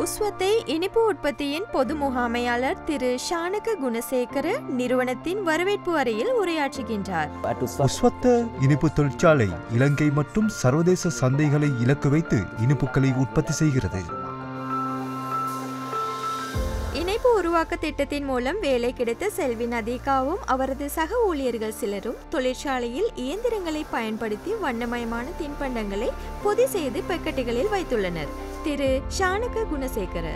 உஸ்வத்தை இனிப்பு உற்பத்தியின் பொது முகாமையாளர் திரு ஷானக குணசேகர நிறுவனத்தின் வரவேற்பு அறையில் உரையாற்றுகின்றார். உஸ்வத்த இனிப்பு தொழிற்சாலை இலங்கை மற்றும் சர்வதேச சந்தைகளை இலக்கு வைத்து இனிப்புகளை உற்பத்தி செய்கிறது. இணைப்பு உருவாக்க திட்டத்தின் மூலம் வேலை கிடைத்த செல்வி நதிகாவும் அவரது சக ஊழியர்கள் சிலரும் தொழிற்சாலையில் இயந்திரங்களை பயன்படுத்தி வண்ணமயமான தின்பண்டங்களை பொதி செய்து பெக்கெட்டுகளில் வைத்துள்ளனர். திரு ஷானக குணசேகர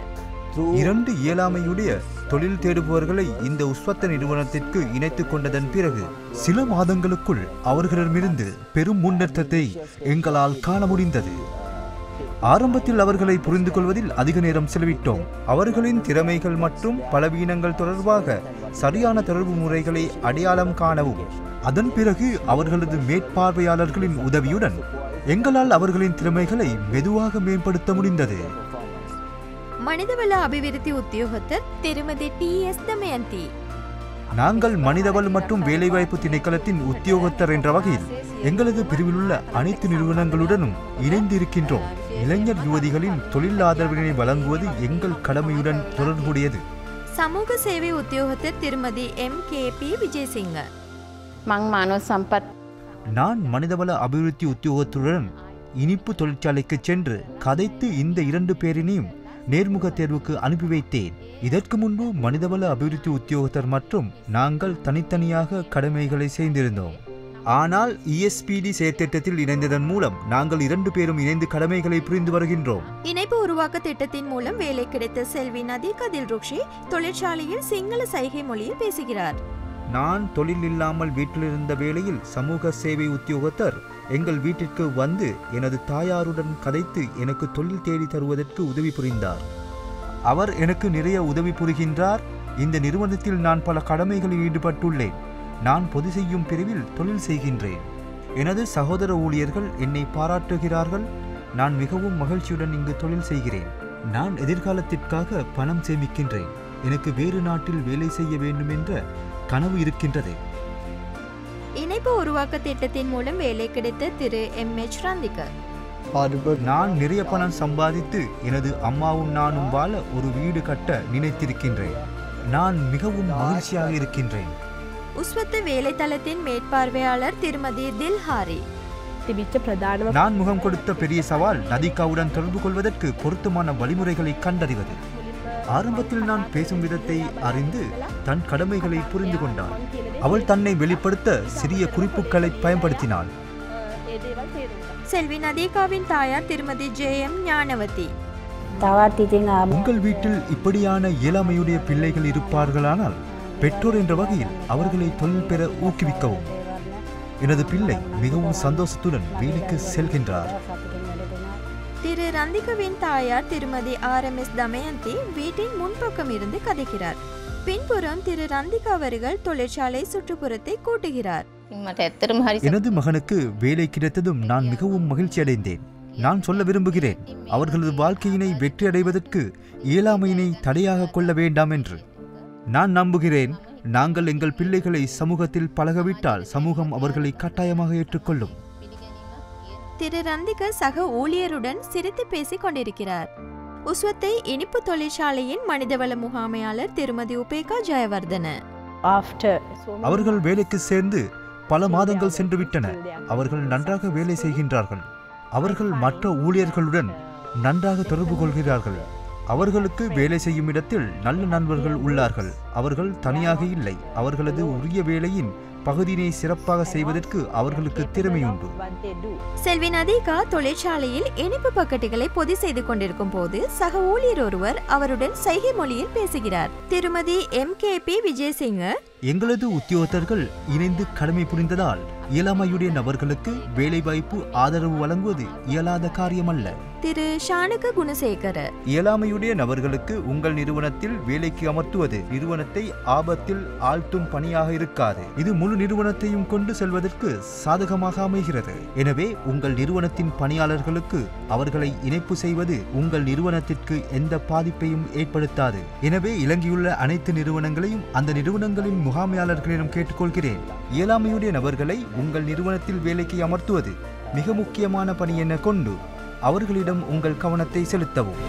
2 இயலாமையுடைய தொழில் தேடுபவர்களை இந்த உஸ்வத்த நிறுவனத்திற்கு இணைத்துக் கொண்டதன் பிறகு சில மாதங்களுக்குள் அவர்களிடமிருந்து பெரும் முன்னேற்றத்தை எங்களால் காண முடிந்தது. ஆரம்பத்தில் அவர்களை புரிந்து கொள்வதில் அதிக நேரம் செலவிட்டோம். அவர்களின் திறமைகள் மற்றும் பலவீனங்கள் தொடர்பாக சரியான தொடர்பு முறைகளை அடையாளம் காணவும் அதன் பிறகு அவர்களது மேற்பார்வையாளர்களின் உதவியுடன் எங்களால் அவர்களின் திறமைகளை மெதுவாக மேம்படுத்த முடிந்தது. மனிதவள அபிவிருத்தி உத்தியோகத்தர் திருமதி TS தமயந்தி. நாங்கள் மனிதவள மற்றும் வேலைவாய்ப்பு திணைக்களத்தின் உத்தியோகத்தர் என்ற வகையில் எங்களது பிரிவில் உள்ள அனைத்து நிறுவனங்களுடனும் இணைந்து இருக்கின்றோம். இளைஞர் யுவதிகளின் தொழில் ஆதரவினை வழங்குவது எங்கள் கடமையுடன் தொடர்புடையது. சமூக சேவை உத்தியோகத்தர் திருமதி MKP விஜயசிங்க. நான் மனிதவள அபிவிருத்தி உத்தியோகத்துடன் இனிப்பு தொழிற்சாலைக்கு சென்று கதைத்து இந்த 2 பேரினையும் நேர்முக தேர்வுக்கு அனுப்பி வைத்தேன். இதற்கு முன்பு மனிதவள அபிவிருத்தி உத்தியோகத்தர் மற்றும் நாங்கள் தனித்தனியாக கடமைகளை செய்திருந்தோம். ஆனால் ESPD செயற்திட்டத்தில் இணைந்ததன் மூலம் நாங்கள் 2 பேரும் இணைந்து கடமைகளை புரிந்து வருகின்றோம். இணைப்பு உருவாக்க திட்டத்தின் மூலம் வேலை கிடைத்த செல்வி நதிகா தில்ருக்ஷி தொழிற்சாலையில் சிங்கள சைகை மொழியில் பேசுகிறார். நான் தொழில் இல்லாமல் வீட்டிலிருந்த வேளையில் சமூக சேவை உத்தியோகத்தர் எங்கள் வீட்டிற்கு வந்து எனது தாயாருடன் கதைத்து எனக்கு தொழில் தேடி தருவதற்கு உதவி புரிந்தார். அவர் எனக்கு நிறைய உதவி புரிகின்றார். இந்த நிறுவனத்தில் நான் பல கடமைகளில் ஈடுபட்டுள்ளேன். நான் பொது செய்யும் பிரிவில் தொழில் செய்கின்றேன். எனது சகோதர ஊழியர்கள் என்னை பாராட்டுகிறார்கள். நான் மிகவும் மகிழ்ச்சியுடன் இங்கு தொழில் செய்கிறேன். நான் எதிர்காலத்திற்காக பணம் சேமிக்கின்றேன். எனக்கு வேறு நாட்டில் வேலை செய்ய வேண்டும் என்ற கனவு இருக்கின்றது. இணைப்பு உருவாக்க திட்டத்தின் மூலம் வேலை கிடைத்த திரு MH ரந்திகர். நான் நிறைய பணம் சம்பாதித்து எனது அம்மாவும் நானும் வாழ ஒரு வீடு கட்ட நினைத்திருக்கின்றேன். நான் மிகவும் மகிழ்ச்சியாக இருக்கின்றேன். உஸ்வத்த வேலைத்தளத்தின் மேற்பார்வையாளர் திருமதி தில்ஹாரி. நான் முகம் கொடுத்த பெரிய சவால் நதிகாவுடன் தொடர்பு கொள்வதற்கு பொருத்தமான வழிமுறைகளை கண்டறிவது. ஆரம்பத்தில் நான் பேசும் விதத்தை அறிந்து தன் கடமைகளை புரிந்து கொண்டாள். அவள் தன்னை வெளிப்படுத்த சிறிய குறிப்புகளை பயன்படுத்தினாள். செல்வி நதிகாவின் தாயார் திருமதி JM ஞானவதி. உங்கள் வீட்டில் இப்படியான இயலாமையுடைய பிள்ளைகள் இருப்பார்களானால் பெற்றோர் என்ற வகையில் அவர்களை தொழில் பெற ஊக்குவிக்கவும். எனது பிள்ளை மிகவும் சந்தோஷத்துடன் வேலைக்கு செல்கின்றார். திரு ரந்திகாவின் தாயார் திருமதி RMS தமயந்தி வீட்டின் முன்பக்கம் இருந்து கதைக்கிறார். பின்புறம் திரு ரந்திகா அவர்கள் தொழிற்சாலை சுற்றுப்புறத்தை கூட்டுகிறார். எனது மகனுக்கு வேலை கிடைத்ததும் நான் மிகவும் மகிழ்ச்சி அடைந்தேன். நான் சொல்ல விரும்புகிறேன், அவர்களது வாழ்க்கையினை வெற்றி அடைவதற்கு இயலாமையினை தடையாக கொள்ள வேண்டாம் என்று. நான் நம்புகிறேன், நாங்கள் எங்கள் பிள்ளைகளை சமூகத்தில் பழகவிட்டால் சமூகம் அவர்களை கட்டாயமாக ஏற்றுக்கொள்ளும். திரு ரந்திகா சக ஊழியருடன் சிரித்து பேசிக் கொண்டிருக்கிறார். உஸ்வத்தை இனிப்பு தொழிற்சாலையின் மனிதவள முகாமையாளர் திருமதி உபேகா ஜெயவர்தன. அவர்கள் வேலைக்கு சேர்ந்து பல மாதங்கள் சென்று விட்டன. அவர்கள் நன்றாக வேலை செய்கின்றார்கள். அவர்கள் மற்ற ஊழியர்களுடன் நன்றாக தொடர்பு கொள்கிறார்கள். அவர்களுக்கு வேலை செய்யும் இடத்தில் நல்ல நண்பர்கள் உள்ளார்கள். அவர்கள் தனியாக இல்லை. அவர்களது உரிய வேலையின் பகுதியினை சிறப்பாக செய்வதற்கு அவர்களுக்கு திறமை உண்டு. செல்வி நதிகா தொழிற்சாலையில் இனிப்பு பக்கெட்டுகளை பொதி செய்து கொண்டிருக்கும் போது சக ஊழியர் ஒருவர் அவருடன் சைகை மொழியில் பேசுகிறார். திருமதி MKP விஜயசிங்க. எங்களது உத்தியோகத்தர்கள் இணைந்து கடமை புரிந்ததால் இயலாமையுடைய நபர்களுக்கு வேலைவாய்ப்பு ஆதரவு வழங்குவது இயலாத காரியமல்ல. திரு ஷானக குணசேகர. இயலாமையுடைய நபர்களுக்கு உங்கள் நிறுவனத்தில் வேலைக்கு அமர்த்துவது நிறுவனத்தை ஆபத்தில் ஆழ்த்தும் பணியாக இருக்காது. இது முழு நிறுவனத்தையும் கொண்டு செல்வதற்கு சாதகமாக அமைகிறது. எனவே உங்கள் நிறுவனத்தின் பணியாளர்களுக்கு அவர்களை இணைப்பு செய்வது உங்கள் நிறுவனத்திற்கு எந்த பாதிப்பையும் ஏற்படுத்தாது. எனவே இலங்கையுள்ள அனைத்து நிறுவனங்களையும் அந்த நிறுவனங்களின் முகாமையாளர்களிடம் கேட்டுக்கொள்கிறேன். இயலாமையுடைய நபர்களை உங்கள் நிறுவனத்தில் வேலைக்கு அமர்த்துவது மிக முக்கியமான பணி என கொண்டு அவர்களிடம் உங்கள் கவனத்தை செலுத்தவும்.